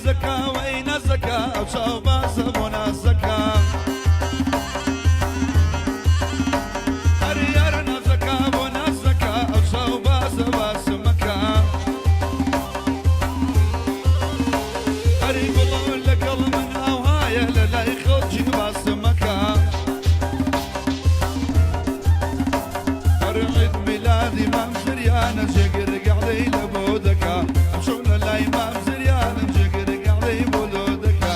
زكا وين زكا وشوبا زبونا زكا أريارنا زكا بونا زكا وشوبا زبا سمكا أري قلو لقل من أوهايا للا يخل جيبا سمكا أرعد ميلادي مامزريانا جقر قعدي لبودكا أمشون لاي مامزريانا جقر قعدي بودكا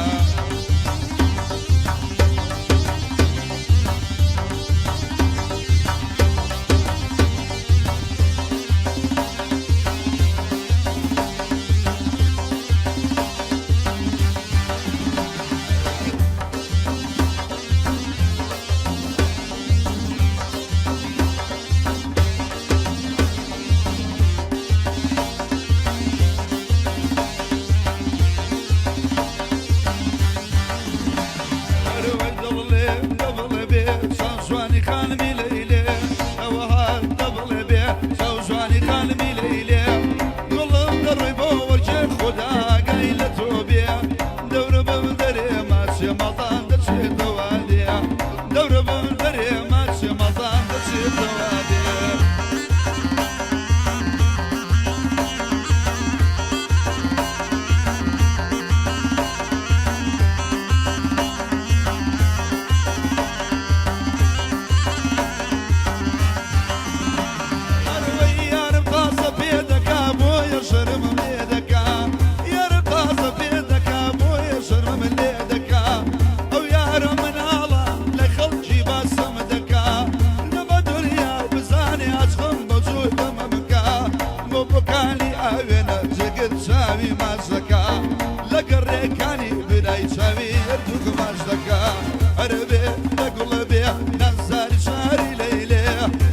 شاوي مازكا لقري كاني بداي شاوي يردوك مازكا عربي لقلبي نزل شاري ليلي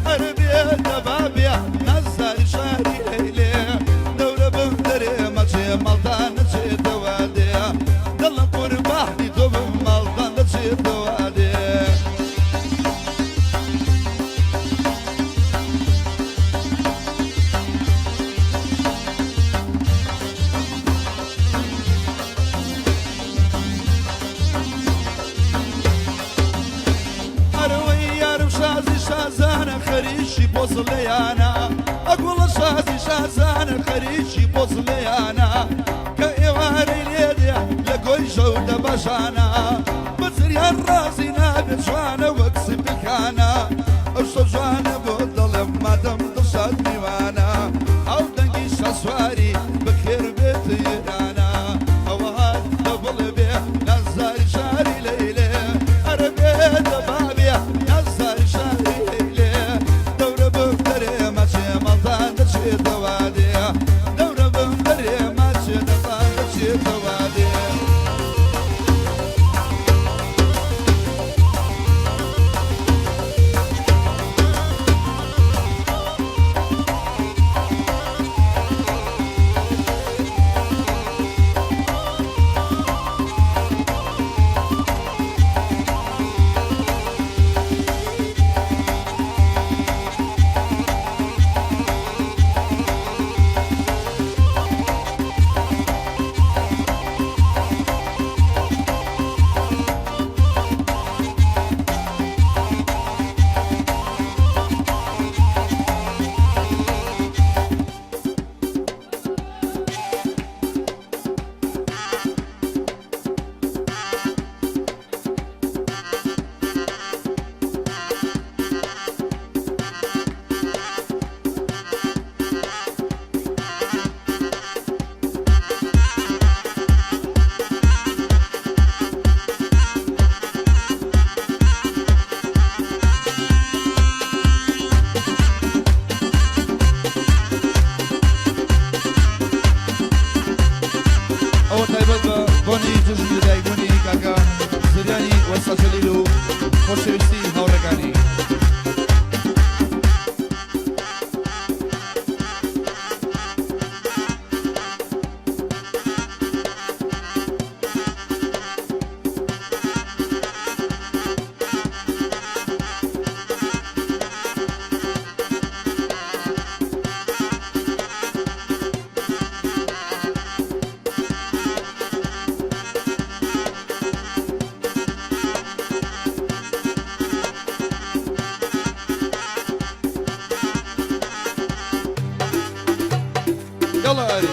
عربي دبابي نزل شاري ليلي دور بندري ماشي مالطان نشي دوادي دل قرباحني دوب مالطان نشي دوادي شازانة خريشي بوصليانا أقول شازي شازانة خريشي بوصليانا كإيواني ليدي لقوي جودة بشانا بسريان راسي نابت شوانا واقسم بكانا أشتو جوانا بوضل ما دم تشاد ديوانا أو دنقي شاسواري بخير بيت يرانا أو هاد دبل بيه نزار شاري ليلي أربي دبابي نزار شاري دوادي دور بندري ماشي نطالب دوادي بوني جزء داي بوني كاكا سرياني وساسليلو خوشويستي هاورگاني الله أري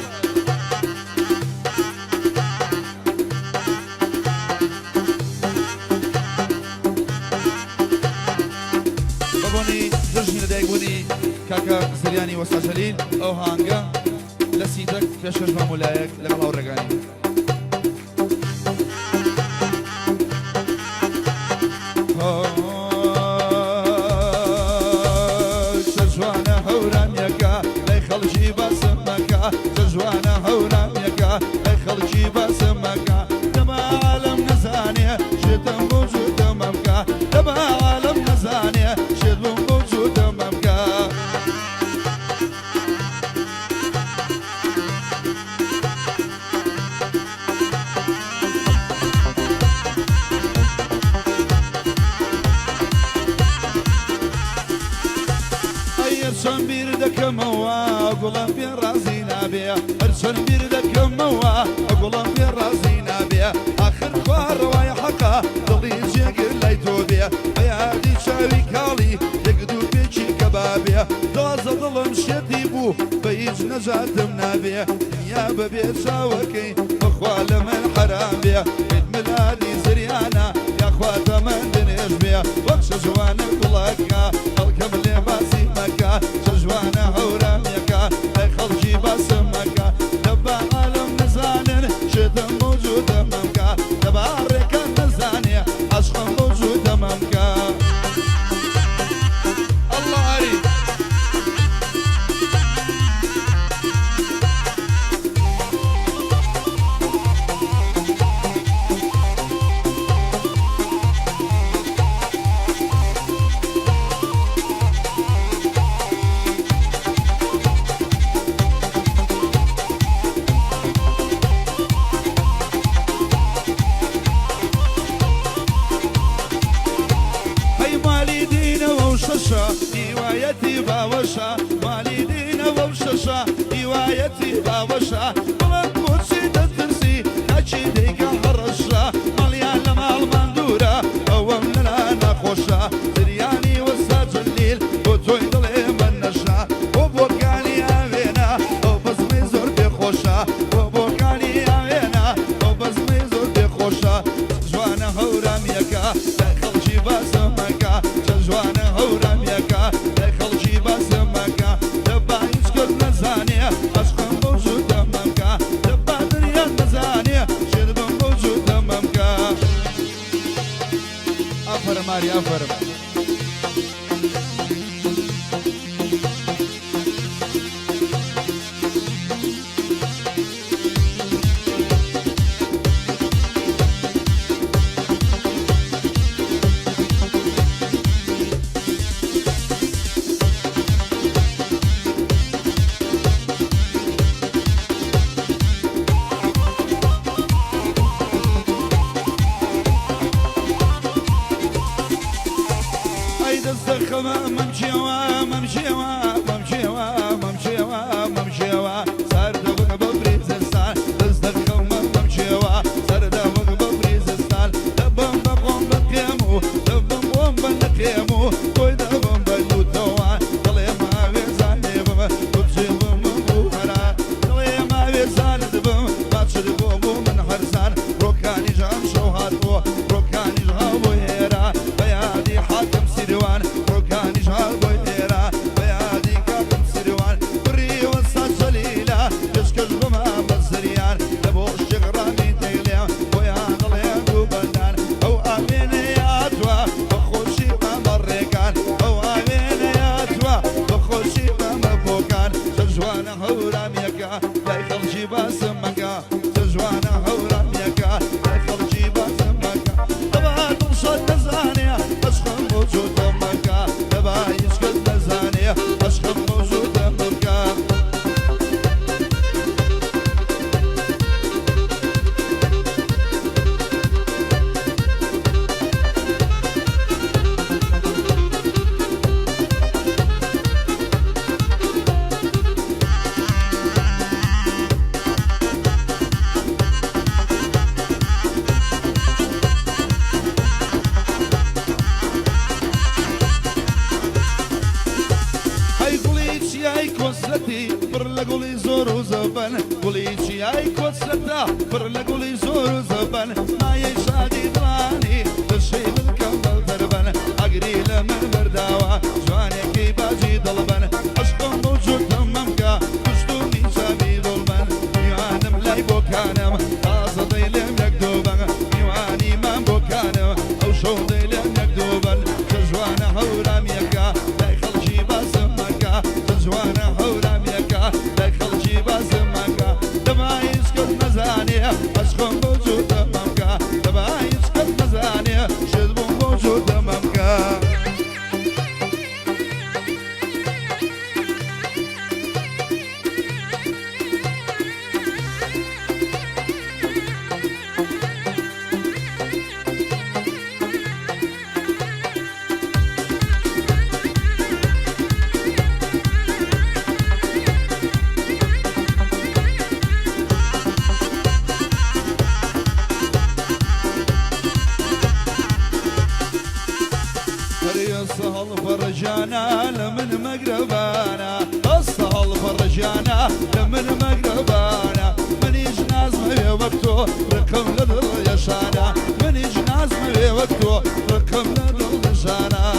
بابوني جرجني لديك بوني كاكا زرياني وسا جليل أو هانجا لسيدك في شجرة مولايك لغلا ورقاني جوانا هورام يكا لا يخلجي باسمكا جوانا هورام يكا لا يخلجي باسمكا تبع عالم نزاني شد موجود ممكا تبع عالم نزاني شد موجود ممكا ارسن بيردك موا اقولن في راسينا بيا ارسن بيردك موا اقولن في راسينا بيا اخر خوار ويا حقا ضلي جيق ليتو بيا يا دي شاوي كالي يقدو بيجي كبابيا دوز ظلم شديبو بيج نجات منابيا يا ببيت شاوكي اخوال من حرام بيا بيت ميلادي زريانا يا اخوات من دنيش بيا وقش جوانا كلكا الكم اللي باسي مكا جوانا هورام يكا اي خلجي باسمكا دبا عالم نزانن شد موجود ممكا دبا ركن نزاني عشق موجود ممكا الله أري روايتي باوشا والدينا ومششا روايتي باوشا بلد موسي تدرسي هاتشي ديكا حرشا مليان لما المندورة اوام لنا نخوشا زرياني وسا جليل وتوي ضلي من نشا وبوكاني اوينا وبزمي زور بخوشا وبوكاني اوينا وبزمي زور بخوشا جوانا هورام يكا داخل جي باسمكا جوانا هورام يكا داخل جي باسمكا دبا يسكت نزانية عشقا موجود ممكا دبا دريا نزانية شرب موجود ممكا أفر ماري أفر الزخمة ممشيوا ممشيوا ممشيوا ممشيوا ممشيوا صار دبق ببريزستان الزخمة ممشيوا صار دبق ببريزستان دبم بقوم بقيمو دبم بقوم بنقيمو كوي دبم بلوتوا طلي ما بيزاني بم ببشي بم بوهرا طلي ما بيزاني دبم باتشي بوبو من حرسان روكاني جام شوهاتو روكاني جابو هيرا بيادي حاكم سيروان روكاني جابو هيرا بيادي حاكم سيروان بري وسط جليلة يشكش بما بزريان دبو الشغراني تيليا ويا ضليان وبنان او امين يا اتوا بخوشي ما مريكان او امين يا اتوا بخوشي ما مبوكان جوانا هورام يكا لا يخلجي باسمكا جوانا هورام يكا لا يخلجي باسمكا دبا تمشط نزانية عشق موجود مكا دبا يسكت نزانية عشق موجود مكا هاي قولي برلا قولي زورو زبا قولي اي كوت سرتا فرلا قولي زور زبان ما يشادي دراني الشي بالكمل دربان اقري لمن برداوة جواني كي باجي ضلبان عشق موجود تمامك مشتوني شابي ظلمان يوانم لاي بوكانم قاصدي لم يكدوبان يواني من بوكانم او شوضي لم يكدوبان تجوانا هورام يكا لاي خلشي باسمكا تجوانا هورام يكا لاي خلشي باسمكا دما يسكت مزاني عشق موجود تمامك دما يسكت مزاني شذب موجود تمامك الصهل فرجانا لمن مقربانا الصهل فرجانا لمن مقربانا من يجناز ما وقته رقم لدل يشانا من يجناز ما وقته رقم لدل يشانا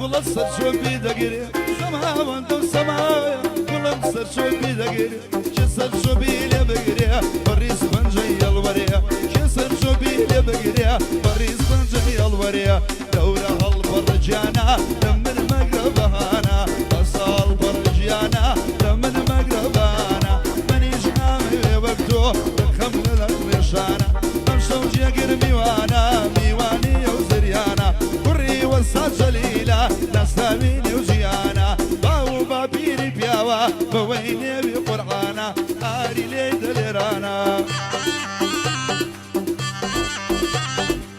أقول الصد شو بيدقري سما وانتو سمايا أقول الصد شو بيدقري جسد شو بيلي بقري بريس بنجي الوريا جسد شو بيلي بقري بريس بنجي الوريا دورة هالفرجانا لمن مقربانا أصال فرجانا لمن مقربانا من يجنامي وقتو بخمل الرشانا أمشوجي قرمي وانا ميواني وزريانا قري والصاد جليلة نستميني وجيانا باو بابيري بياوا بويني بقرعانا آري ليد ليرانا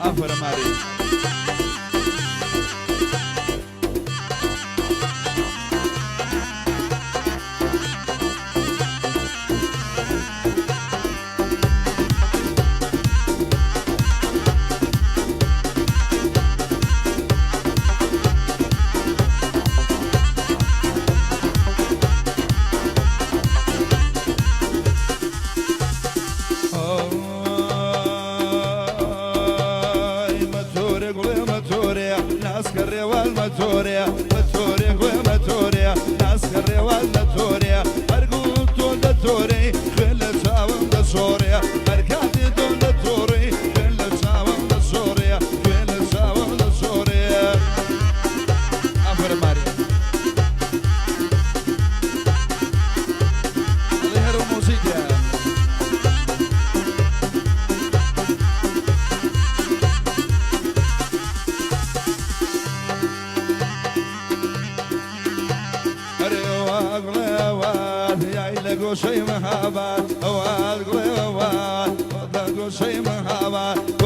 أفر ماري ناسكري والماتوريا ماتوري وماتوريا ناسكري والماتوريا أرجو تون دتوري خل شاوم دسوريا أركاتي تون دتوري خل شاوم دسوريا خل شاوم دسوريا أفر ماريا الله يهرب موسيقى شيء مهابات أوال قليوات وضعوا شيء مهابات